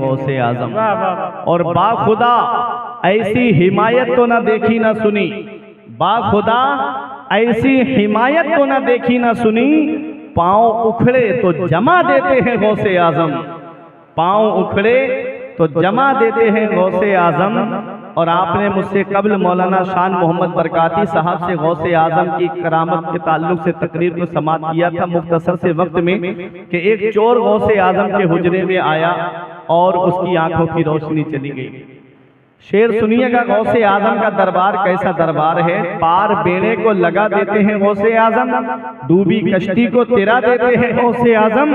गौसे आजम। और बाखुदा ऐसी हिमायत तो ना देखी ना सुनी, बाखुदा ऐसी हिमायत तो ना देखी ना सुनी, पांव उखड़े तो जमा देते हैं गौसे आजम, पांव उखड़े तो जमा देते हैं गौसे आजम। और आपने मुझसे कबल मौलाना शान मोहम्मद बरकाती साहब से गौसे आजम की करामत के ताल्लुक से तकरीर को समाप्त किया था मुख्तसर से वक्त में कि एक चोर गौसे आजम के हुजरे में आया और उसकी आंखों की रोशनी चली गई। शेर सुनिएगा, गौसे आजम का दरबार कैसा दरबार है। पार बेड़े को लगा देते हैं गौसे आजम, डूबी कश्ती को तिरा देते हैं गौसे आजम।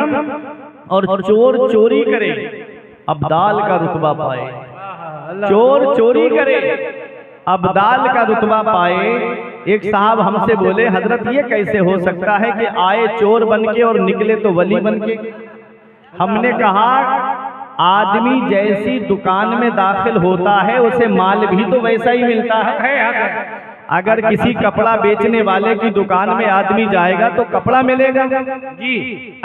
और चोर चोरी करे अब्दाल का रुतबा पाए, चोर चोरी करे अब्दाल का रुतबा पाए। एक साहब हमसे बोले, हजरत ये कैसे हो सकता है कि आए चोर बनके और निकले तो वली बनके। हमने कहा आदमी जैसी दुकान में दाखिल होता है उसे माल भी तो वैसा ही मिलता है। अगर किसी कपड़ा बेचने वाले की दुकान में आदमी जाएगा तो कपड़ा मिलेगा जी,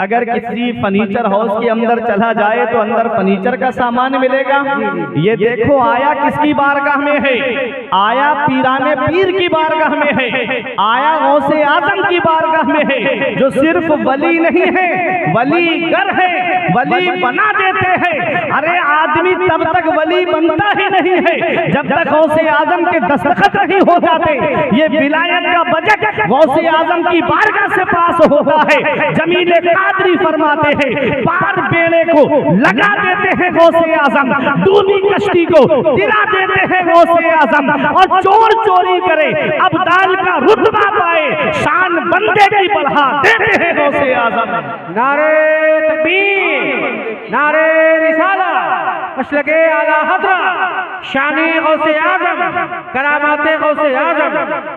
अगर किसी फर्नीचर हाउस के अंदर चला जाए तो अंदर फर्नीचर का सामान मिलेगा। ये देखो आया किसकी बारगाह में है, आया पीराने पीर की बारगाह में है, आया गौसे आजम की बारगाह में है, जो सिर्फ वली नहीं है वली गर है, वली बना देते हैं। अरे आदमी तब तक वली बनता ही नहीं है जब तक गौसे आजम के दस्तखत नहीं हो जाते। ये विलायत का बजट गौसे आजम की बारगाह से पास होता है। जमीले कादरी फरमाते हैं, पार बेड़े को लगा देते हैं गौसे आजम, डूबी कश्ती को तिरा देते हैं गौसे आजम। और चोर चोरी करे अब्दाल का रुतबा पाए, शान बंदे की बढ़ा देते हैं गौसे आजम। नारे तकबीर, नारे रिसाला, मसलके आला हज़रत, शाने गौसे आजम, करामाते गौसे आजम,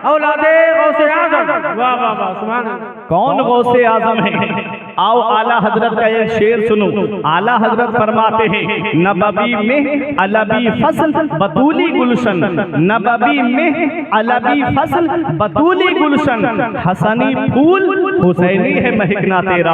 औलादे गौसे आजम। वाह वाह वाह, सुभान अल्लाह। कौन गौसे आजम है? आओ आला हजरत का एक शेर सुनो। आला हजरत फरमाते हैं, नबवी में अलबी फसल बतूली गुलशन, नबवी में अलबी फसल बतूली गुलशन, हसनी फूल हुसैनी है महकना तेरा,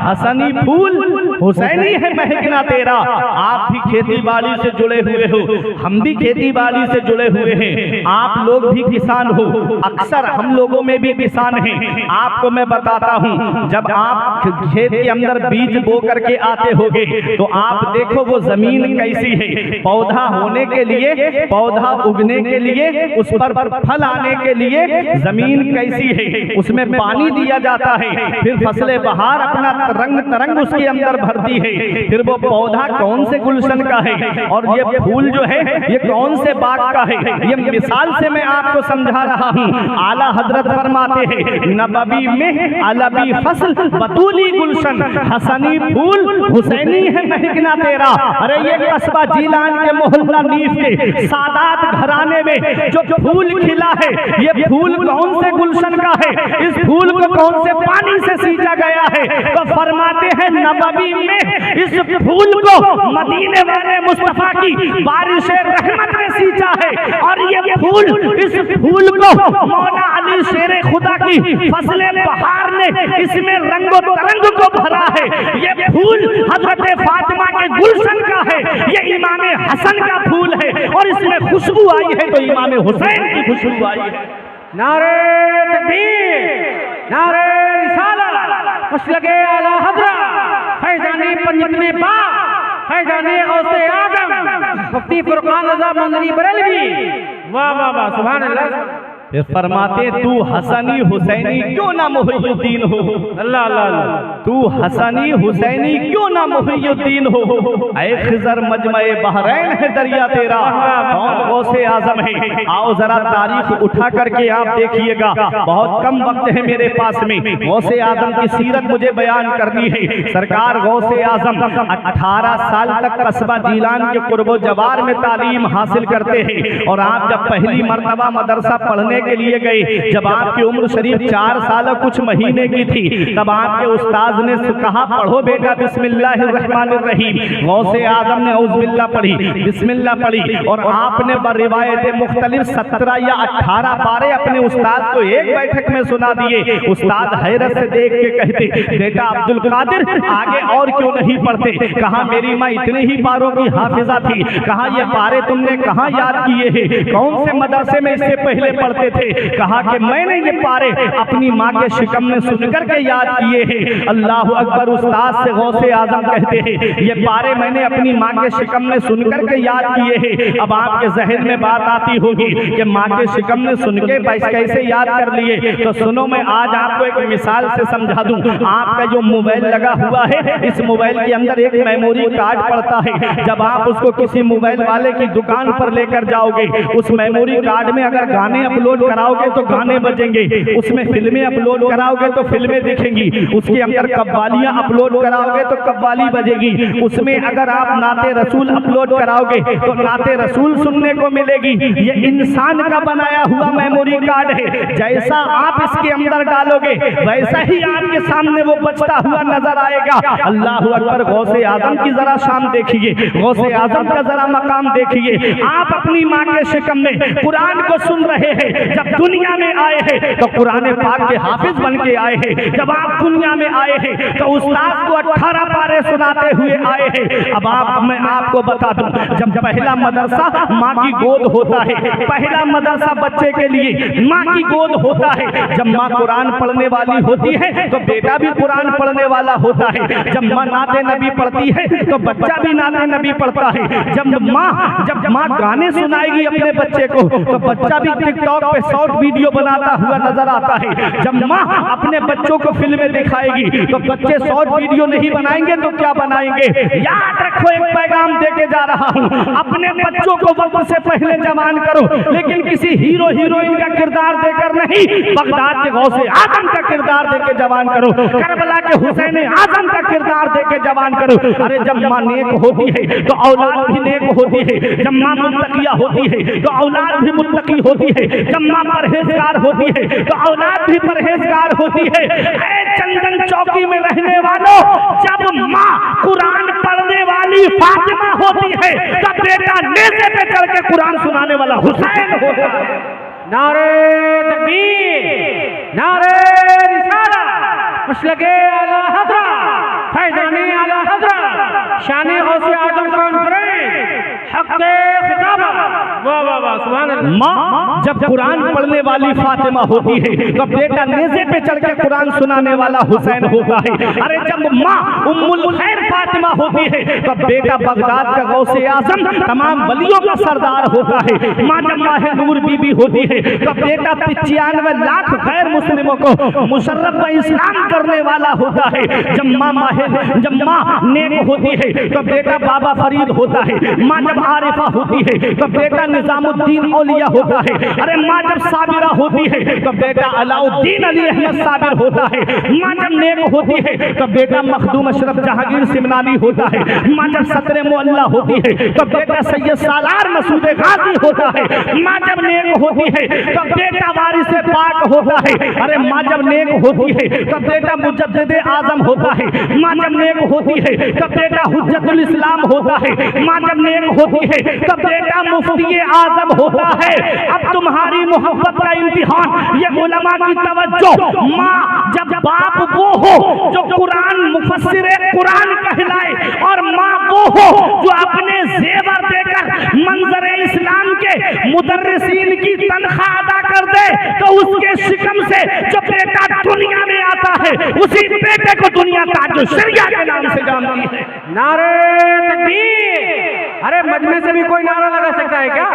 हसनी फूल हुसैनी है महकना तेरा। आप भी खेती बाड़ी से जुड़े हुए हो, हम भी खेती बाड़ी से जुड़े हुए हैं, आप लोग भी किसान हो, अक्सर हम लोगों में भी किसान हैं। आपको मैं बताता हूँ, जब आप खेत के अंदर बीज बो करके आते होगे तो आप देखो वो जमीन कैसी है। पौधा होने के लिए, पौधा उगने के लिए, उस पर फल आने के लिए जमीन कैसी है, उसमें पानी दिया जाता है, फिर फसलें बहार अपना रंग तरंग उसके अंदर भरती है, फिर वो पौधा कौन से गुलशन का है और ये फूल जो है ये कौन से बाग का है। ये मिसाल से मैं आपको समझा रहा हूँ। आला हजरत फरमाते हैं, नबवी में अलबी फसल बतूली गुलशन, हसनी फूल हुसैनी है महकना तेरा। अरे ये कस्बा जीलान के मोहल्ला नीफ के सादात घराने में जो फूल खिला है, ये फूल कौन से गुलशन का है, इस फूल को कौन से पानी से सींचा गया है? तो फरमाते हैं नबवी में इस फूल को मदीने वाले मुस्तफा की बारिश रहमत ने सींचा है। और ये फूल, इस फूल को मौला अली शेरे खुदा की फसले बहार ने इसमें रंगो तरंग को भरा है। ये फूल हजरत फातिमा के गुलशन का है, ये इमाम हसन का फूल है और इसमें खुशबू आई है तो इमाम हुसैन की खुशबू आई है। नारे तकबीर, नारे रिसाला, मसलके आला हज़रत, फैज़ाने पंजतने पा, फैज़ाने गौसे आजम, मुफ्ती फुरकान रज़ा मंजरी बरेलवी। वाह वाह वाह, सुभान अल्लाह। फरमाते तू हसनी हुसैनी क्यों ना मुहियुद्दीन हो, अल्लाह अल्लाह, तू हसनी हुसैनी क्यों ना मुहियुद्दीन हो। ऐ खिज़र मजमए बहरैन है दरिया तेरा, कौन गौसे आजम है? आओ जरा तारीख उठा करके आप देखिएगा, बहुत कम वक्त है मेरे पास में। गौसे आजम की सीरत मुझे बयान करनी है। सरकार गौसे आजम 18 साल तक कस्बा जीलान के कुर्बो जवार में तालीम हासिल करते हैं और आप जब पहली मर्तबा मदरसा पढ़ने के लिए गए। जब आपकी उम्र शरीफ 4 साल कुछ महीने की थी, तब आपके उस्ताद ने कहा पढ़ो बेटा बिस्मिल्लाहिर्रहमानिर्रहीम। गौसे आजम ने औज़ुबिल्लाह पढ़ी, बिस्मिल्लाह पढ़ी, और आपने बरिवायत मुख्तलिफ 17 या 18 पारे अपने उस्ताद को एक बैठक में सुना दिए। उस्ताद हैरत से देख के कहते बेटा अब्दुल कादिर आगे और क्यों नहीं पढ़ते? कहा मेरी माँ इतने ही पारों की हाफिजा थी। कहा ये पारे तुमने कहाँ याद किए हैं? कौन से मदरसे में इससे पहले पढ़ते थे? कहा कि मैंने ये पारे अपनी माँ के शिकम में सुनकर के याद किए हैं। अल्लाह अकबर। उस्ताद से गौसे आजम कहते हैं ये पारे मैंने अपनी माँ के शिकम में सुनकर के याद किए हैं। अब आपके जहन में बात आती होगी कि माँ के शिकम में सुन के कैसे याद कर लिए? तो सुनो, मैं आज आपको एक मिसाल से समझा दूं। आपका जो मोबाइल लगा हुआ है, इस मोबाइल के अंदर एक मेमोरी कार्ड पड़ता है। जब आप उसको किसी मोबाइल वाले की दुकान पर लेकर जाओगे, उस मेमोरी कार्ड में अगर गाने अपलोड कराओगे तो गाने बजेंगे, उसमें फिल्में अपलोड कराओगे तो फिल्में दिखेंगी, उसके अंदर कव्वालियां अपलोड कराओगे तो कव्वाली बजेगी, उसमें अगर आप नाते रसूल अपलोड कराओगे तो नाते रसूल सुनने को मिलेगी। ये इंसान का बनाया हुआ मेमोरी कार्ड है। जैसा आप इसके अंदर डालोगे वैसा ही आपके सामने वो बचता हुआ नजर आएगा। अल्लाह अकबर। गौसे आजम की जरा शान देखिए, गौसे आजम का जरा मकाम देखिए। आप अपनी माँ के शिकम में कुरान को सुन रहे हैं। जब दुनिया में आए हैं तो कुरान पाक के हाफिज बन के आए हैं। जब आप दुनिया में आए हैं तो उस्ताद को 18 पारे सुनाते हुए आए हैं। अब मैं आपको बता दूं, जब पहला मदरसा माँ की गोद होता है, पहला मदरसा बच्चे के लिए माँ की गोद होता है। जब माँ कुरान पढ़ने वाली होती है तो बेटा भी कुरान पढ़ने वाला होता है। जब माँ नाते नबी पढ़ती है तो बच्चा भी नाते नबी पढ़ता है। जब माँ गाने सुनाएगी अपने बच्चे को तो बच्चा भी टिकटॉक पे शॉर्ट वीडियो बनाता हुआ नजर आता है। जब माँ अपने बच्चों को फिल्में दिखाएगी तो बच्चे शॉर्ट वीडियो नहीं बनाएंगे तो क्या बनाएंगे? याद रखो, एक पैगाम देके जा रहा हूँ, अपने बच्चों को वक्त से पहले जवान करो, लेकिन किसी हीरो हीरोइन का किरदार देकर नहीं, बगदाद के गौसे आजम का किरदार देके जवान करो, करबला के हुसैन आजम का किरदार देके जवान करो। अरे जब माँ नेक होती है तो औलाद भी नेक होती है। जब माँ मुत्तकिया होती है तो औलाद भी मुत्तकी होती है। जब माँ परहेजगार होती है तो औलाद भी परहेजगार होती है। चंदन चौकी में रहने वालों, जब माँ कुरान पढ़ने वाली फातिमा होती है तब बेटा नेज़े पे चढ़ के कुरान सुनाने वाला हुसैन होता है। नारे तकबीर, नारे रिसालत, मसलके आला हज़रत, फैज़ाने आला हज़रत, शाने गौसे आज़म कॉन्फ्रेंस, हक़्क़े खिताबत। वाह वाह वाह, सुभान अल्लाह। माँ जब कुरान पढ़ने वाली फातिमा होती है तो बेटा नेज़े पे चढ़ के कुरान सुनाने वाला हुसैन होता है। अरे जब माँ उम्मुल खैर फातिमा होती है तो बेटा बगदाद का गौसे आजम तमाम वलियों का सरदार होता है। माँ जब माह नूर बीबी होती है तो बेटा 95 लाख गैर मुस्लिमों को मुशर्रफ व इस्लाम करने वाला होता है। जब माँ नेक होती है तो बेटा बाबा फरीद होता है। माँ जब आरिफा होती है तो बेटा निजामुद्दीन औलिया होता है। अरे माँ जब साबिरा होती है तो बेटा अलाउद्दीन अली अहमद साबिर होता है। माँ जब नेक होती है तो बेटा मखदूम अशरफ जहांगीर सिमनानी होता है। माँ जब सदर मुअल्ला होती है तो बेटा सैयद सालार मसूद गाजी होता है। माँ जब नेक होती है तो बेटा वारिस पाक होता है। अरे माँ जब नेक होती है तो बेटा मुजद्दिद आजम होता है। माँ जब नेक होती है तो बेटा हुज्जतुल इस्लाम होता है। माँ जब नेक होती है तो बेटा मुफ्ती आजम होता है। अब तुम्हारी मोहब्बत का इम्तिहान, ये उलमा की तवज्जो, माँ जब बाप वो हो जो कुरान मुफस्सिर कुरान कहलाए और माँ वो हो जो अपने जेवर देकर मंजर इस्लाम के मुदर्रिसीन की तनख्वाह अदा कर दे, तो उसके शिकम से जो बेटा दुनिया में आता है उसी बेटे को दुनिया ताज शरिया के नाम से जानती है। नारे तकबीर। अरे मजमे से भी कोई नारा लगा सकता है क्या?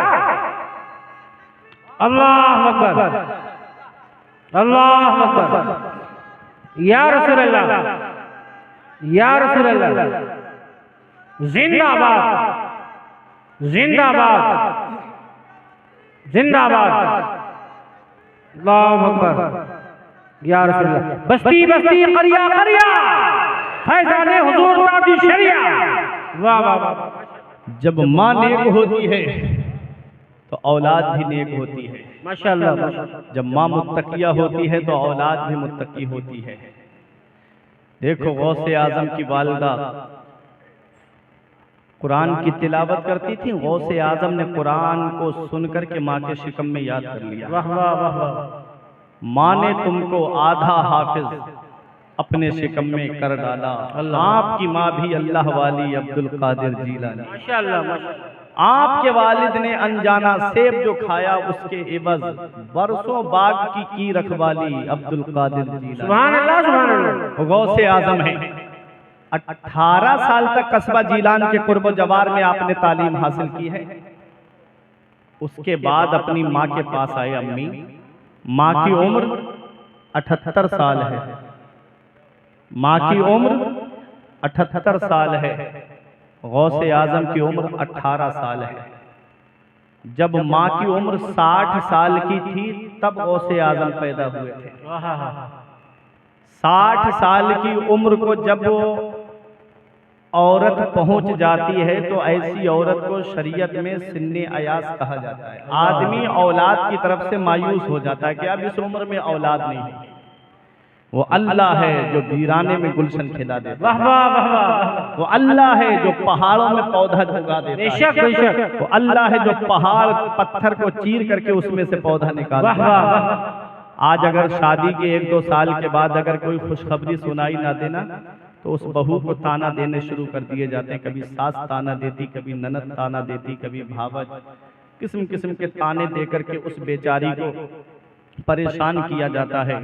अल्लाह अकबर, अल्लाह अकबर, या रसूल अल्लाह, या रसूल अल्लाह, जिंदाबाद, जिंदाबाद, जिंदाबाद, अल्लाह अकबर, या रसूल अल्लाह। बस्ती बस्ती, करिया करिया, फैज़ाने हुजूर ताज शरिया। वाह वाह वाह। जब माँ नेक होती है तो औलाद भी नेक होती है। माशाअल्लाह माशाअल्लाह। जब माँ मुत्तकिया होती है तो औलाद भी मुत्तकी होती है। देखो गौसे आजम की वालिदा कुरान की तिलावत करती थी, गौसे आजम ने कुरान को सुनकर के माँ के शिकम में याद कर लिया। वाह वाह वाह वाह। माँ ने तुमको आधा हाफिज अपने शिकम में कर डाला। आपकी माँ भी अल्लाह वाली अब्दुल कादिर जीलानी। माशाअल्लाह माशाअल्लाह। आपके वालिद ने अनजाना सेब जो खाया उसके एवज बरसों बाग की रखवाली अब्दुल कादिर जीलानी। सुभान अल्लाह सुभान अल्लाह। गौसे आजम है। 18 साल तक कस्बा जीलान के कुर्ब जवार में आपने तालीम हासिल की है। उसके बाद अपनी माँ के पास आए। अम्मी, माँ की उम्र 78 साल है। माँ की उम्र 78 साल है। गौसे आजम की उम्र 18 साल है। जब माँ की उम्र 60 साल की थी तब गौसे आजम पैदा हुए थे। 60 साल की उम्र को जब औरत पहुंच जाती है तो ऐसी औरत को शरीयत में सिन्ने अयास कहा जाता है। आदमी औलाद की तरफ से मायूस हो जाता है कि अब इस उम्र में औलाद नहीं है। वो अल्लाह है जो वीराने में गुलशन खिला देता है। वो अल्लाह है जो पहाड़ों में पौधा उगा देता है। वो अल्लाह है जो पहाड़ पत्थर को चीर करके उसमें से पौधा निकालता है। आज अगर शादी के 1-2 साल के बाद अगर कोई खुशखबरी सुनाई ना देना तो उस बहू को ताना देने शुरू कर दिए जाते हैं। कभी सास ताना देती, कभी ननद ताना देती, कभी भावज, किस्म किस्म के ताने देकर के उस बेचारी को परेशान किया जाता है।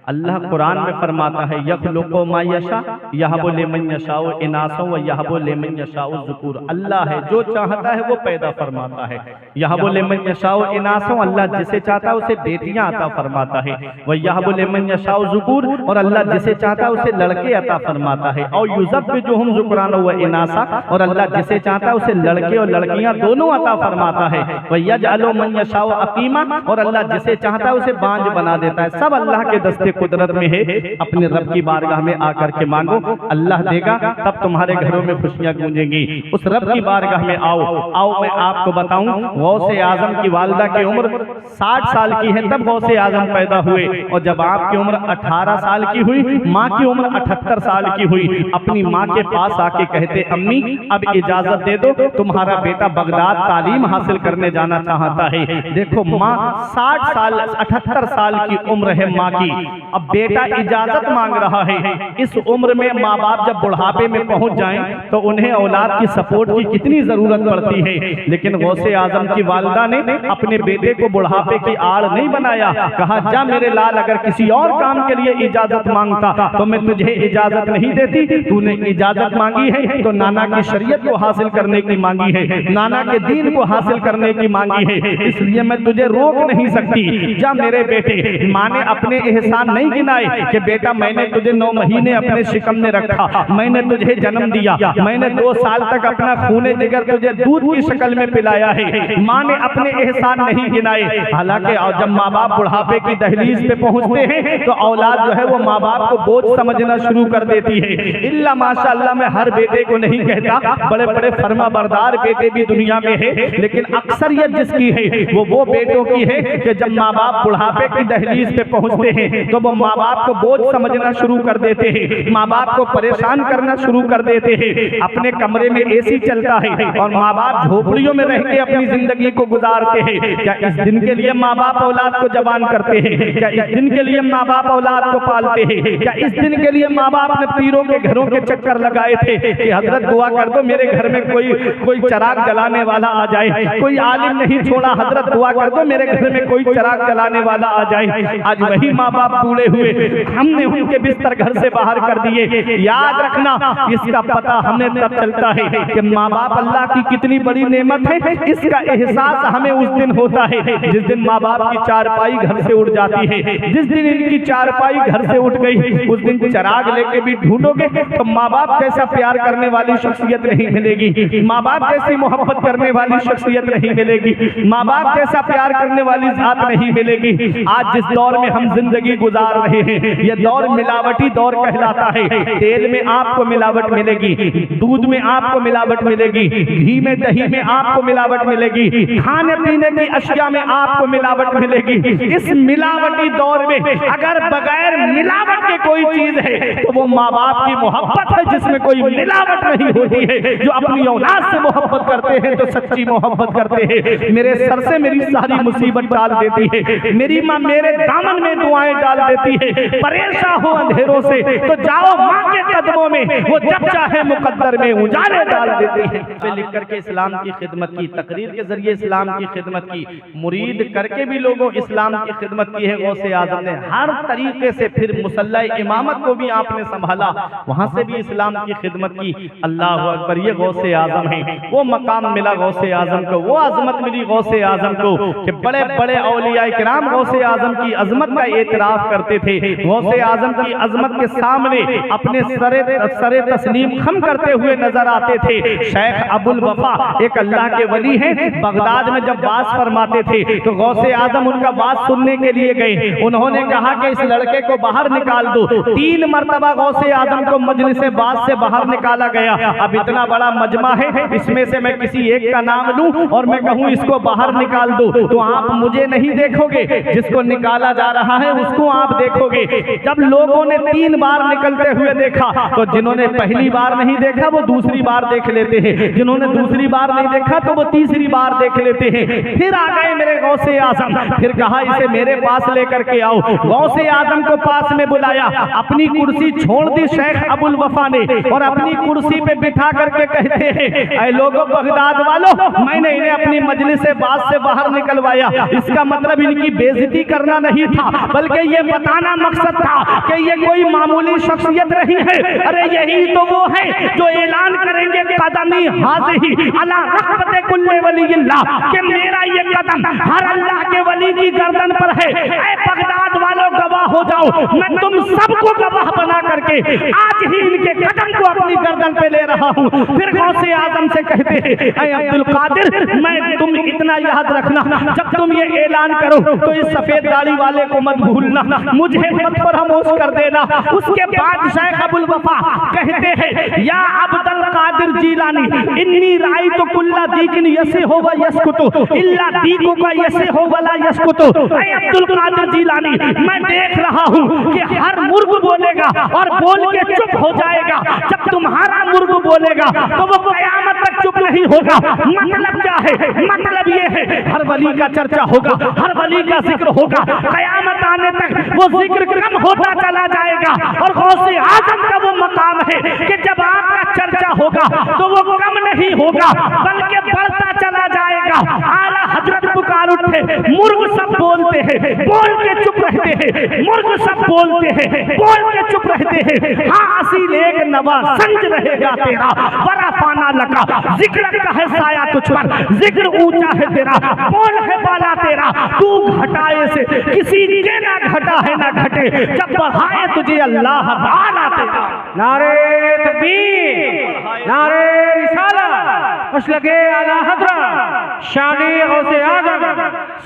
अल्लाह कुरान में फरमाता है यखलुकु मा यशा यहबु लिमन यशाउ इनासा व यहबु लिमन यशाउ ज़ुकूर। अल्लाह है जो चाहता है वो पैदा फरमाता है। यहबु लिमन यशाउ इनासा, अल्लाह जिसे चाहता है उसे बेटियां अता फरमाता है। व यहबु लिमन यशाउ ज़ुकूर, और अल्लाह जिसे चाहता है उसे लड़के अता फरमाता है। और युज़ब्बिजुहुम ज़ुकराना व इनासा, और अल्लाह जिसे चाहता है उसे लड़के और लड़कियां दोनों अता फरमाता है। व यजअलु मन यशाउ अकीमा, और अल्लाह जिसे चाहता है उसे बांझ बना देता है। सब अल्लाह के दस्ते कुदरत में है। अपने रब की बारगाह में आकर के मांगो, अल्लाह देगा, तब तुम्हारे घरों में खुशियां गूंजेंगी। उस रब की बारगाह में आओ मैं आपको बताऊं, गौसे आजम की वालिदा की उम्र 60 साल की है तब गौसे आजम पैदा हुए। और जब आपकी उम्र 18 साल की हुई, माँ की उम्र 78 साल की हुई, अपनी माँ के पास आके कहते अम्मी अब इजाजत दे दो, तुम्हारा बेटा बगदाद तालीम हासिल करने जाना चाहता है। देखो माँ 60 साल 78 साल की उम्र है माँ की, अब बेटा इजाजत मांग रहा है। इस उम्र में माँ बाप जब बुढ़ापे में पहुंच जाएं तो उन्हें औलाद की सपोर्ट की कितनी जरूरत पड़ती है। लेकिन गौसे आजम की वालिदा ने अपने बेटे को बुढ़ापे की आड़ नहीं बनाया। कहा जा मेरे लाल, अगर किसी और काम के लिए इजाजत मांगता तो मैं तुझे इजाजत नहीं देती। तूने इजाजत मांगी है तो नाना की शरीयत को हासिल करने की मांगी है, नाना के दीन को हासिल करने की मांगी है, इसलिए मैं तुझे रोक नहीं सकती। जा मेरे बेटे। माँ ने अपने एहसान नहीं गिनाए कि बेटा मैंने तुझे 9 महीने अपने शिकम में रखा, मैंने तुझे जन्म दिया, मैंने 2 साल तक अपना खूने जिगर तुझे दूध की शक्ल में पिलाया है। माँ ने अपने एहसान नहीं गिनाए। हालांकि जब माँ बाप बुढ़ापे की दहलीज पे पहुंचते हैं तो औलाद जो है वो माँ बाप को बोझ समझना शुरू कर देती है। इल्ला माशाअल्लाह मैं हर बेटे को नहीं कहता, बड़े बड़े फर्मा बरदार बेटे भी दुनिया में है, लेकिन अक्सरियत जिसकी है वो बेटों की है कि जब माँ बाप बुढ़ापे की दहलीज पे पहुंचते हैं तो वो माँ बाप को बोझ समझना शुरू कर देते हैं, माँ बाप को परेशान करना शुरू कर देते हैं। अपने कमरे में एसी चलता है और माँ बाप झोपड़ियों में रह के अपनी जिंदगी को गुजारते हैं। क्या इस दिन के लिए माँ बाप औलाद को जवान करते हैं? क्या इस दिन के लिए माँ बाप औलाद को पालते हैं? क्या इस दिन के लिए माँ बाप ने पीरों के घरों के चक्कर लगाए थे कि हजरत दुआ कर दो मेरे घर में कोई चिराग जलाने वाला आ जाए? कोई आलिम नहीं छोड़ा, हजरत दुआ कर दो मेरे घर में कोई चिराग जलाने वाला आ जाए। आज वही माँ बाप बूढ़े हुए, हमने उनके बिस्तर घर से बाहर कर दिए। याद रखना इसका पता हमें तब चलता है कि माँ बाप अल्लाह की कितनी बड़ी नेमत है। इसका एहसास हमें उस दिन होता है जिस दिन माँ बाप की चारपाई घर से उठ जाती है। जिस दिन इनकी चारपाई घर से उठ गई उस दिन चिराग लेके भी ढूंढोगे तो माँ बाप जैसा प्यार करने वाली शख्सियत नहीं मिलेगी, माँ बाप जैसी मोहब्बत करने वाली शख्सियत नहीं मिलेगी, माँ बाप जैसा प्यार करने वाली जात नहीं मिलेगी। आज जिस दौर में हम जिंदगी गुजार गुजार रहे हैं। ये दौर मिलावटी दौर कहलाता है। तेल में आपको मिलावट मिलेगी, दूध में आपको मिलावट मिलेगी, घी में दही में आपको मिलावट मिलेगी, खाने पीने की अशिया में आपको मिलावट मिलेगी। इस मिलावटी दौर में अगर बगैर मिलावट के कोई चीज है तो वो माँ बाप की मोहब्बत है, जिसमें कोई मिलावट नहीं होती है। जो अपनी औलाद से मोहब्बत करते हैं तो सच्ची मोहब्बत करते हैं। मेरे सर से मेरी सारी मुसीबत डाल देती है, मेरी माँ मेरे दामन में दुआएं डाल देती है। परेशान हो अंधेरों से तो जाओ माँ के कदमों में, वो जब चाहे मुकद्दर में उजाले डाल देती है। लिख करके इस्लाम की खिदमत की, तकरीर के जरिए इस्लाम की खिदमत की, मुरीद करके भी लोगों इस्लाम की खिदमत की है। गौसे आजम ने हर तरीके से, फिर मुसल्ला इमामत को भी आपने संभाला, वहां से भी इस्लाम की खिदमत की। अल्लाह अकबर, ये गौसे आजम है। वो मकाम मिला गौसे आजम को, वो अजमत मिली गौसे आजम को कि बड़े बड़े औलिया किराम गौसे आजम की अजमत का एतराफ करते थे। गौसे आजम की अजमत के सामने अपने सरे तस्लीम खम करते हुए नजर आते थे। शेख अबुल वफा एक अल्लाह के वली हैं, बगदाद में जब बात फरमाते थे तो गौसे आजम उनका बात सुनने के लिए गए। उन्होंने कहा कि इस लड़के को बाहर निकाल दो। 3 मरतबा गौसे आजम को मजलिस बात से बाहर निकाला गया। अब इतना बड़ा मजमा है, इसमें से मैं किसी एक का नाम लूं और मैं कहूं इसको बाहर निकाल दो, तो आप मुझे नहीं देखोगे, जिसको निकाला जा रहा है उसको आप देखोगे। जब लोगों ने 3 बार निकलते हुए देखा तो जिन्होंने पहली बार नहीं देखा वो दूसरी बार देख लेते हैं, जिन्होंने दूसरी बार नहीं देखा तो वो तीसरी बार देख लेते हैं। फिर आ गए मेरे गौसे आजम, फिर कहा इसे मेरे पास लेकर के आओ। गौसे आजम को पास में बुलाया, अपनी कुर्सी छोड़ दी शेख अबुल वफा ने और अपनी कुर्सी पे बिठा करके कहते हैं, ऐ लोगों बगदाद वालों, मैंने इन्हें अपनी मजलिस से बात से बाहर निकलवाया। इसका मतलब इनकी बेइज्जती करना नहीं था, बल्कि ये बताना मकसद था कि ये कोई मामूली शख्सियत नहीं है। अरे यही तो वो है जो ऐलान करेंगे कदमी हाज़िही अला रग़बत कुल्ले वलील्लाह, कि मेरा ये कदम हर अल्लाह के वली की गर्दन पर है। ऐ बगदाद वालों गवाह हो जाओ, मैं तुम सबको गवाह बना करके आज ही इनके कदम को अपनी गर्दन पे ले रहा हूँ। फिर गौसे आजम से कहते हैं, ऐ अब्दुल कादिर, मैं तुम इतना याद रखना, जब तुम ये ऐलान करो तो इस सफेद दाढ़ी वाले को मत भूलना, मुझे मत फरामोश कर देना। उसके बाद शेख अबुल वफा कहते हैं, या अब्दुल कादिर जीलानी, इन्नी राई तो कुल्ला दीकिन यसे हो व यस्कुतु इल्ला दीकु का यसे हो वला यस्कुतु। ऐ अब्दुल कादिर जीलानी, मैं देख रहा हूँ कि हर मुर्ग बोलेगा और बोल के चुप हो जाएगा। जब तुम्हारा मुर्ग बोलेगा तो वो कयामत तक चुप नहीं होगा। मतलब क्या है? मतलब ये है हर वली का चर्चा होगा, हर वली का जिक्र होगा, कयामत आने तक वो जिक्र कम होता चला जाएगा। और गौसे आजम का वो मकाम है कि जब आपका चर्चा होगा तो वो कम नहीं होगा बल्कि बढ़ता चला जाएगा। आला हजरत पुकार उठे, मुर्ग सब बोलते हैं, बोल के चुप रहते हैं, मुर्ग सब बोलते हैं, बोल के चुप रहते हैं। हाँ असील एक नवा संज रहेगा तेरा, बड़ा फाना लगा जिक्र का है साया तुझ पर, जिक्र ऊंचा है तेरा, बोल है बाला तेरा, तू घटाए से किसी के ना घटा है ना घटे, जब बढ़ाए तुझे अल्लाह ताला तेरा। नारे तकबीर, नारे रिसालत, मसलके आला हज़रत शानी गौसे आज़म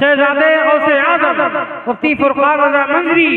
शहज़ादे गौसे आज़म मुफ्ती फुरकान रज़ा मंजरी।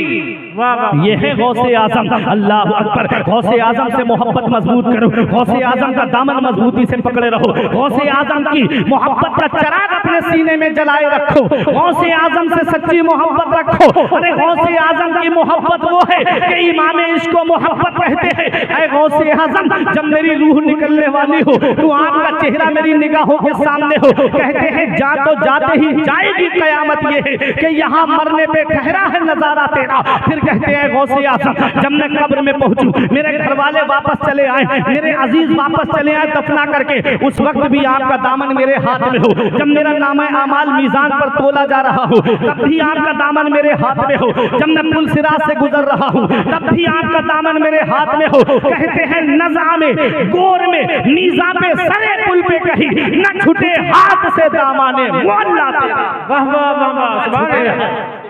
वाह वाह, ये है गौसे आज़म। अल्लाह अकबर। गौसे आज़म से मोहब्बत मजबूत करो, गौसे आज़म का दामन मजबूती से पकड़े रहो, गौसे आज़म की मोहब्बत का चराग अपने सीने में जलाए रखो, गौसे आज़म से सच्ची मोहब्बत रखो। अरे गौसे आज़म की मोहब्बत वो है कि इमाम इसको मोहब्बत कहते हैं। ऐ गौसे आज़म, जब मेरी रूह निकलने वाली हो तो आपका चेहरा मेरी निगाहों के सामने हो। कहते हैं जा तो जाते ही जाएगी कयामत, ये है कि यहाँ मरने पे ठहरा है नजारा तेरा। फिर कहते हैं गौसे आज़म, जब मैं कब्र में पहुंचूं, मेरे घर वाले वापस चले आए, मेरे अजीज वापस चले आए दफना करके, उस वक्त भी आपका दामन मेरे हाथ में हो। जब मेरा नामा अमाल मीजान पर तोला जा रहा हो तब भी आपका दामन मेरे हाथ में हो। जब मैं पुल सिरात से गुजर रहा हूँ तब भी आपका दामन मेरे हाथ में हो। कहते हैं नज़ा में गोर में नीजा पे सरे पुल पे कहीं न छूटे हाथ से दामाने मोहल्ला तेरा। वाह वाह वाह वाह, सुभान अल्लाह।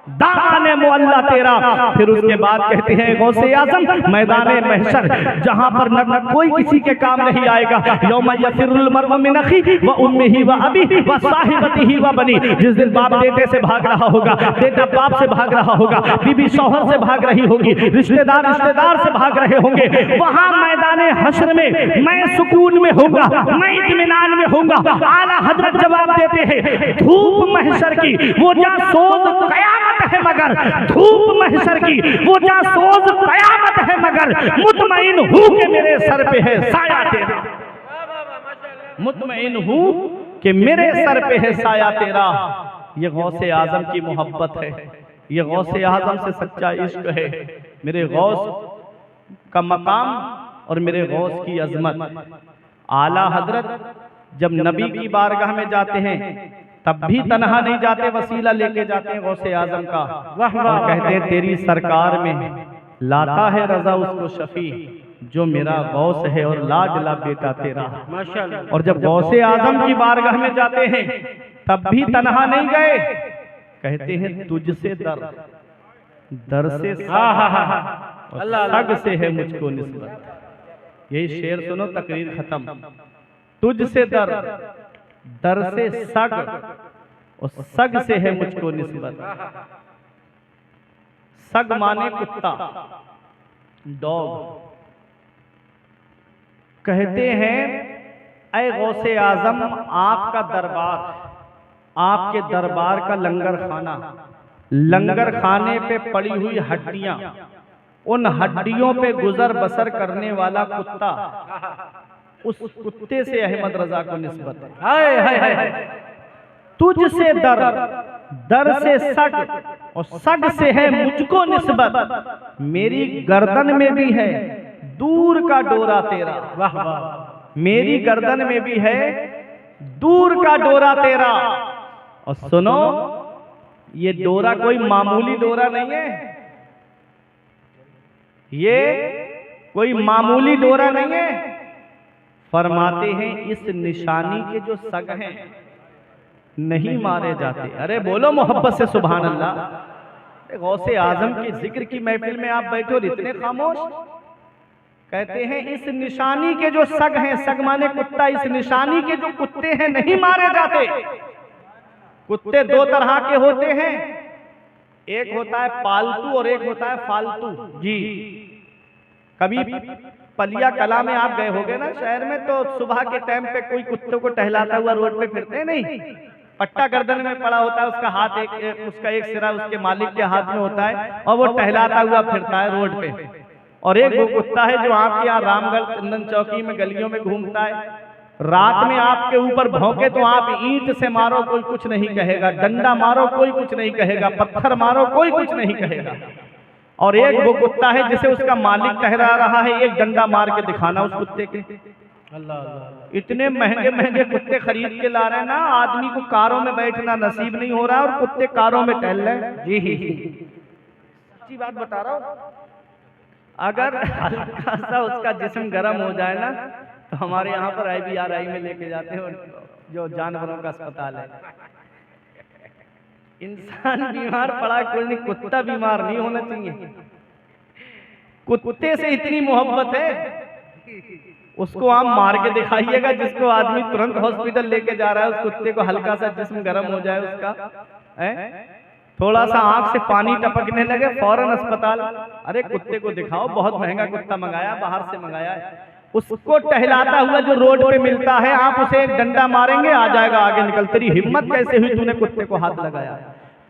दामन मुअल्ला तेरा। फिर उसके बाद कहते हैं गौसे आजम मैदान महशर, जहां पर न कोई किसी के काम नहीं आएगा। यौम यफिरुल मर्उ मिन अखीही व उम्मिही व अबीही व साहिबतिही व बनी। जिस दिन बाप बेटे से भाग रहा होगा, बेटा बाप से भाग रहा होगा, बीबी शौहर से भाग रही होगी, रिश्तेदार रिश्तेदार से भाग रहे होंगे, वहां मैदान हश्र में मैं सुकून में होऊंगा, मैं इत्मीनान में होऊंगा। आला हजरत जवाब देते हैं धूप महशर की वो जा सोज कयामत है, मगर धूप महशर की वो जा सोज कयामत है, मगर मुतमईन हूं कि मेरे सर पे है साया तेरा। मुतमईन हूं कि मेरे सर पे है साया तेरा। ये गौसे आजम की मोहब्बत है, ये गौसे आजम से सच्चा इश्क है। मेरे गौस का मकाम और मेरे गौस की अजमत। आला हजरत जब नबी की बारगाह में जाते हैं तब भी तन्हा नहीं जाते, वसीला लेके जाते हैं गौसे आजम का, और कहते हैं तेरी सरकार में लाता है रजा उसको शफी जो मेरा गौस है और लाडला बेटा तेरा। माशाअल्लाह। और जब गौसे आजम की बारगाह में जाते हैं तब भी तन्हा नहीं गए, कहते हैं तुझसे दर, दर से सग से है मुझको निस्बत। यही शेर सुनो, तकरीर खत्म। तुझसे दर, दर से सग और सग से है मुझको निस्बत। सग माने कुत्ता, डॉग। कहते हैं ऐ गौसे आजम आपका दरबार, आपके दरबार का लंगर खाना, लंगर खाने पे पड़ी हुई हड्डियां, उन हड्डियों पे गुजर बसर करने वाला कुत्ता, उस कुत्ते से अहमद रजा को निस्बत है। हाय हाय हाय। तुझसे दर, दर से सग और सग से है मुझको निस्बत। मेरी गर्दन में भी है दूर का डोरा तेरा। वाह वाह। मेरी गर्दन में भी है दूर का डोरा तेरा। और सुनो, ये डोरा कोई मामूली डोरा नहीं है, ये कोई मामूली डोरा नहीं है। फरमाते हैं इस निशानी के जो सग हैं नहीं मारे जाते। अरे बोलो मोहब्बत से सुभान अल्लाह। गौसे आजम के जिक्र की महफिल में आप बैठो और इतने खामोश। कहते हैं इस निशानी के जो सग हैं, सग माने कुत्ता, इस निशानी के जो कुत्ते हैं नहीं मारे जाते। कुत्ते दो तरह के होते हैं, एक होता है पालतू और एक होता है फालतू। जी, कभी पलिया कला में आप गए होंगे ना शहर में, तो सुबह के टाइम पे कोई कुत्ते को टहलाता हुआ रोड पे फिरते हैं नहीं, पट्टा गर्दन में पड़ा होता है, उसका हाथ उसका एक सिरा उसके मालिक के हाथ में होता है और वो टहलाता हुआ फिरता है रोड पे। और एक वो कुत्ता है जो आपके यहाँ रामगढ़ चंदन चौकी में गलियों में घूमता है, रात में आपके ऊपर भौंके तो आप ईंट से मारो कोई कुछ नहीं कहेगा, डंडा मारो कोई कुछ नहीं कहेगा, पत्थर मारो कोई कुछ नहीं कहेगा। और एक वो कुत्ता है जिसे उसका मालिक टहरा रहा है, एक डंडा मार के दिखाना उस कुत्ते के। अल्लाह, इतने महंगे महंगे कुत्ते खरीद के ला रहे हैं ना, आदमी को कारों में बैठना नसीब नहीं हो रहा है और कुत्ते कारों में टहल रहे हैं। जी सच्ची बात बता रहा हूँ। अगर हल्का सा उसका जिस्म गर्म हो जाए ना तो हमारे यहाँ पर IBRI में लेके जाते हैं, जो जानवरों का अस्पताल है। इंसान बीमार पड़ा कोई नहीं, कुत्ता बीमार नहीं होना चाहिए। कुत्ते से इतनी मोहब्बत है, उसको आप मार के दिखाइएगा, जिसको आदमी तुरंत हॉस्पिटल लेके जा रहा है, उस कुत्ते को हल्का सा जिस्म गर्म हो जाए उसका, थोड़ा सा आंख से पानी टपकने लगे, फौरन अस्पताल। अरे कुत्ते को दिखाओ, बहुत महंगा कुत्ता मंगाया, बाहर से मंगाया है, उसको टहलाता हुआ जो रोड पे मिलता है, आप उसे एक डंडा मारेंगे आ जाएगा आगे निकल। तेरी हिम्मत कैसे हुई, तूने कुत्ते को हाथ लगाया,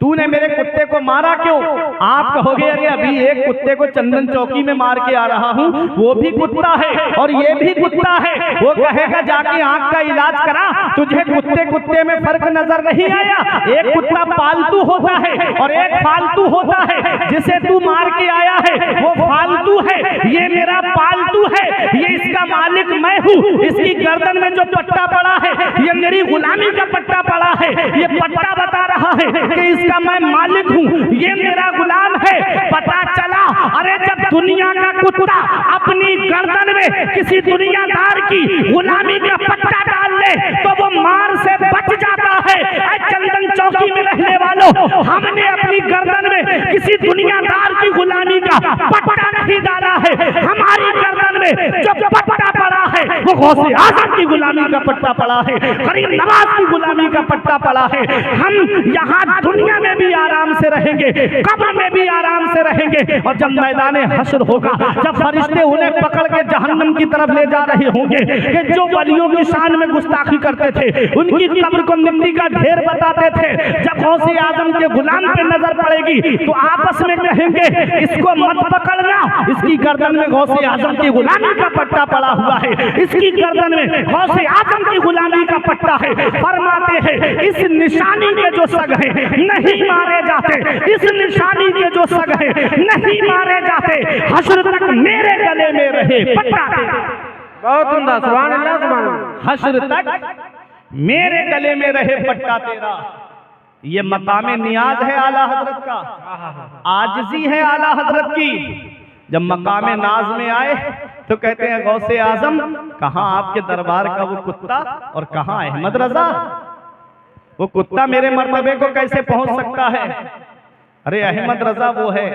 तूने मेरे कुत्ते को मारा क्यों? आप कहोगे अरे अभी एक कुत्ते को चंदन चौकी में मार के आ रहा हूँ, वो भी कुत्ता है और ये भी कुत्ता है। वो कहेगा जाके आंख का इलाज करा, तुझे कुत्ते कुत्ते में फर्क नजर नहीं आया? एक कुत्ता पालतू होता है और एक फालतू होता है। जिसे तू मार के आया है वो फालतू है, ये मेरा पालतू है, ये इसका मालिक मैं हूँ। इसकी गर्दन में जो पट्टा पड़ा है ये मेरी गुलामी का पट्टा पड़ा है, ये पट्टा बता रहा है कि इसका मैं मालिक हूँ, ये मेरा गुलाम है। पता चला अरे जब दुनिया का कुत्ता अपनी गर्दन में किसी दुनियादार की गुलामी का पट्टा डाल ले तो वो मार से बच जाता है। चंदन चौकी में रहने वाले लो, हमने अपनी गर्दन में किसी दुनियादार की गुलामी का पट्टा नहीं डाला है। हमारी गर्दन में जो पट्टा पड़ा है वो गौसे आजम की गुलामी का पट्टा पड़ा है, गरीब नवाज की गुलामी का पट्टा पड़ा है। हम यहाँ दुनिया में भी आराम से रहेंगे, कब्र में भी आराम से रहेंगे, और जब मैदान हश्र होगा, जब फरिश्ते उन्हें पकड़ के जहन्नम की तरफ ले जा रहे होंगे कि जो वलियों की शान में गुस्ताखी करते थे, उनकी कब्र को मिट्टी का ढेर बताते थे, जब गौसे आजम के गुलाम पे नजर पड़ेगी तो आपस में कहेंगे इसको मत पकड़ना, इसकी गर्दन में गौसे आजम की गुलामी का पट्टा पड़ा हुआ है, इसकी गर्दन में गौसे आजम की गुलामी का पट्टा है। फरमाते हैं इस निशानी के जो सग हैं नहीं मारे जाते, इस निशानी के जो सग हैं नहीं मारे जाते, हश्र तक मेरे गले में रहे पट्टा तेरा। बहुत उम्दा, सुभान अल्लाह, सुभान अल्लाह। हश्र तक मेरे गले में रहे पट्टा तेरा। ये मकामे नियाज है आला हजरत का, आजिज़ी है आला हजरत की। जब मकामे नाज में आए तो कहते हैं गौसे आजम, कहाँ आपके दरबार का वो कुत्ता और कहाँ अहमद रजा? वो कुत्ता मेरे मर्तबे को कैसे पहुंच सकता है? अरे अहमद रजा वो है।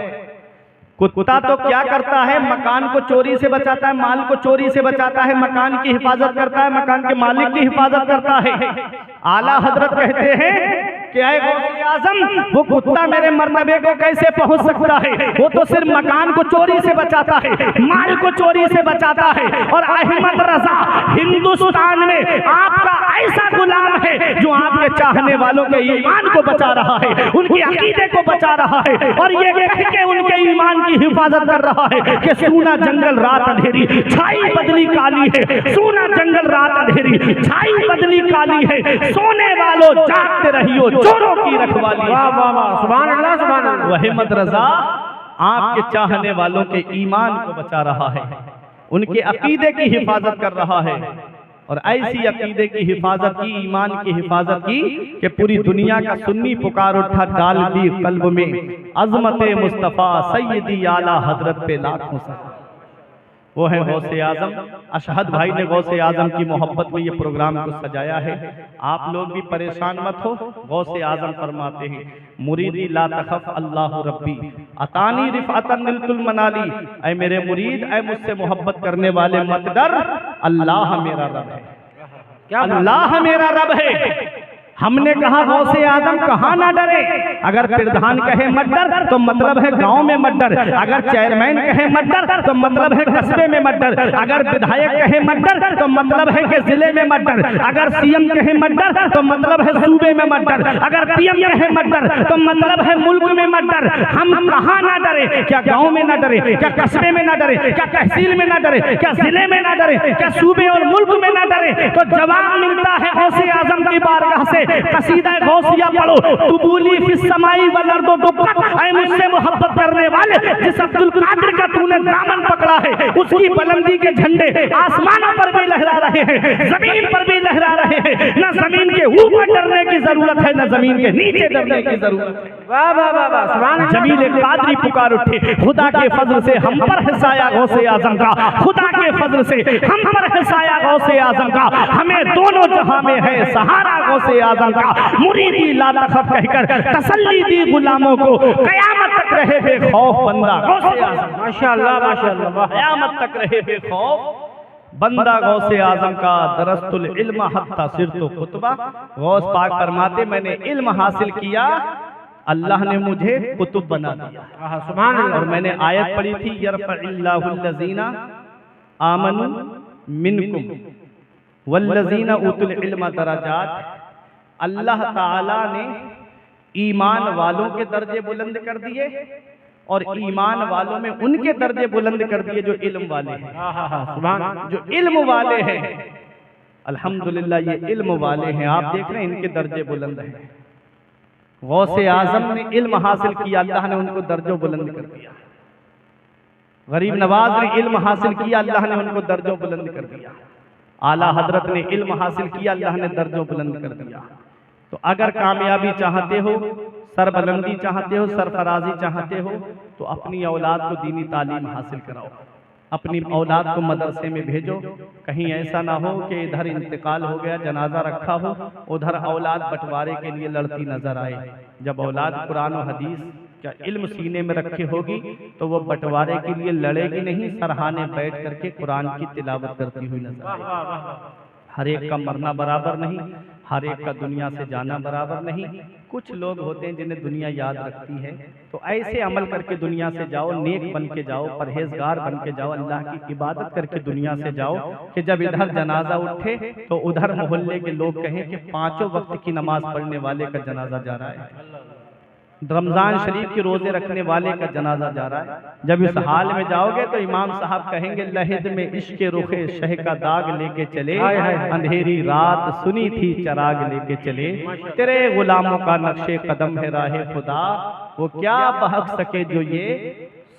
कुत्ता तो क्या करता है, मकान को चोरी से बचाता है, माल को चोरी से बचाता है, मकान की हिफाजत करता है, मकान के मालिक की हिफाजत करता है। आला हजरत कहते हैं कि ऐ गौसे आजम, वो कुत्ता मेरे मर्तबे को कैसे पहुंच सकता है? वो तो सिर्फ मकान को चोरी से बचाता है, माल को चोरी से बचाता है। और अहमद रजा हिंदुस्तान में आपका ऐसा गुलाम है जो आपके चाहने वालों के ईमान को बचा रहा है, उनके अकीदे को बचा रहा है, और ये कह के उनके ईमान की हिफाजत कर रहा है कि सूना जंगल रात अंधेरी, छाई बदली काली है, सूना जंगल रात अंधेरी, छाई बदली काली है, सोने वालों जागते रहियो, चोरों की रखवाली। वाह वाह वाह, सुभान अल्लाह, सुभान अल्लाह। वह अहमद रजा आपके चाहने वालों के ईमान को बचा रहा है, उनके अकीदे की हिफाजत कर रहा है, और ऐसी अकीदे की हिफाजत की, ईमान की हिफाजत की कि पूरी दुनिया का सुन्नी पुकार उठा, डाल दी कल्ब में अजमत मुस्तफ़ा सैयदी आला हजरत पे लाखों सलाम। वो है गौसे आजम। अशहद भाई ने गौसे आजम की मोहब्बत में ये प्रोग्राम को सजाया है। आप लोग भी परेशान मत हो। गौसे आजम फरमाते हैं मुरीदी ला तखफ अल्लाह रब्बी अतानी रिफअतन निलतुल मनाली, ऐ मेरे मुरीद, ऐ मुझसे मोहब्बत करने वाले मत डर, अल्लाह मेरा रब है। क्या अल्लाह मेरा रब है? हमने कहा गौसे आजम कहाँ ना डरे। अगर प्रधान कहे मत डर तो मतलब है गांव में मत डर, अगर चेयरमैन कहे मत डर तो मतलब है कस्बे में मत डर, अगर विधायक कहे मत डर तो मतलब है कि जिले में मत डर, अगर सीएम कहे मत डर तो मतलब है सूबे में मत डर, अगर पीएम कहे मत डर तो मतलब है मुल्क में मत डर। हम कहाँ ना डरे? क्या गाँव में ना डरे? क्या कस्बे में ना डरे? क्या तहसील में ना डरे? क्या जिले में ना डरे? क्या सूबे और मुल्क में ना डरे? तो जवाब मिलता है गौसे आजम की बारगाह से, कसीदा गौसिया पढ़ो, तुबूली फिस समाई वल अर्दो दुक्कत, ऐ मुझसे मोहब्बत करने वाले, जिस अब्दुल कादिर का तूने दामन पकड़ा है, उसकी बुलंदी के झंडे आसमानों पर भी लहरा रहे हैं, जमीन पर भी लहरा रहे हैं। न जमीन के ऊपर डरने की जरूरत है, न जमीन के नीचे डरने की जरूरत है। वाह वाह वाह वाह, सुभान अल्लाह। जमील कादरी पुकार उठे, खुदा के फजल से हम पर है साया गौसे आजम का, खुदा के फजल से हम पर है साया गौसे आजम का, हमें दोनों जहां में है सहारा गौसे आजम का। मुरीदी ला तखफ कहकर तसल्ली दी गुलामों को, कयामत तक रहे बेखौफ बंदा गौसे आजम। माशाअल्लाह माशाअल्लाह, कयामत तक रहे बेखौफ बंदा गौसे आजम का। दरस्तुल इल्म हत्ता सिरतु कुतबा, गौस पाक फरमाते मैंने इल्म हासिल किया, अल्लाह ने मुझे कुतुब बना दिया। सुभान अल्लाह। और मैंने आयत पढ़ी थी यरफ़इल्लाहुल लज़ीना आमनु मिनकुम वल्लज़ीना उतुल इल्म दरजात। अल्लाह ताला ने ईमान वालों के दर्जे बुलंद कर दिए और ईमान वालों में उनके दर्जे बुलंद कर दिए जो इल्म वाले हैं। जो इल्म वाले हैं, अल्हम्दुलिल्लाह ये इल्म वाले हैं, आप देख रहे हैं इनके दर्जे बुलंद हैं। गौसे आजम ने इल्म हासिल किया, अल्लाह ने उनको दर्जों बुलंद कर दिया। गरीब नवाज ने इल्म हासिल किया, अल्लाह ने उनको दर्जों बुलंद कर दिया। आला हजरत ने इल्म हासिल किया, अल्लाह ने दर्जों बुलंद कर दिया। तो अगर कामयाबी चाहते हो, सरबुलंदी चाहते हो, सरफराजी चाहते हो, तो अपनी औलाद को दीनी तालीम हासिल कराओ। अपनी औलाद को मदरसे में भेजो, कहीं ऐसा ना हो कि इधर इंतकाल हो गया, जनाजा रखा हो, उधर औलाद बंटवारे के लिए लड़ती नजर आए। जब औलाद कुरान और हदीस का इल्म सीने में रखी होगी तो वो बंटवारे के लिए लड़ेगी नहीं, सरहाने बैठ करके कुरान की तिलावत करती हुई नजर आएगी। हर एक का मरना बराबर नहीं, हर एक का दुनिया से जाना बराबर नहीं। कुछ लोग होते हैं जिन्हें दुनिया याद रखती है, तो ऐसे अमल करके दुनिया से जाओ, नेक बन के जाओ, परहेजगार बन के जाओ, अल्लाह की इबादत करके दुनिया से जाओ कि जब इधर जनाजा उठे तो उधर मोहल्ले के लोग कहें कि 5 वक्त की नमाज पढ़ने वाले का जनाजा जा रहा है, रमजान शरीफ के रोजे रखने वाले का जनाजा जा रहा है। जब इस हाल में जाओगे तो इमाम साहब कहेंगे, लहद में इश्क रुखे शह का दाग लेके चले, अंधेरी रात सुनी थी चराग लेके चले, तेरे गुलामों का नक्शे कदम है राहे खुदा, वो क्या बहक सके जो ये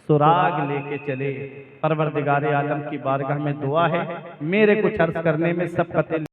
सुराग लेके चले। परवरदिगारे आलम की बारगाह में दुआ है, मेरे कुछ अर्ज करने में सबकत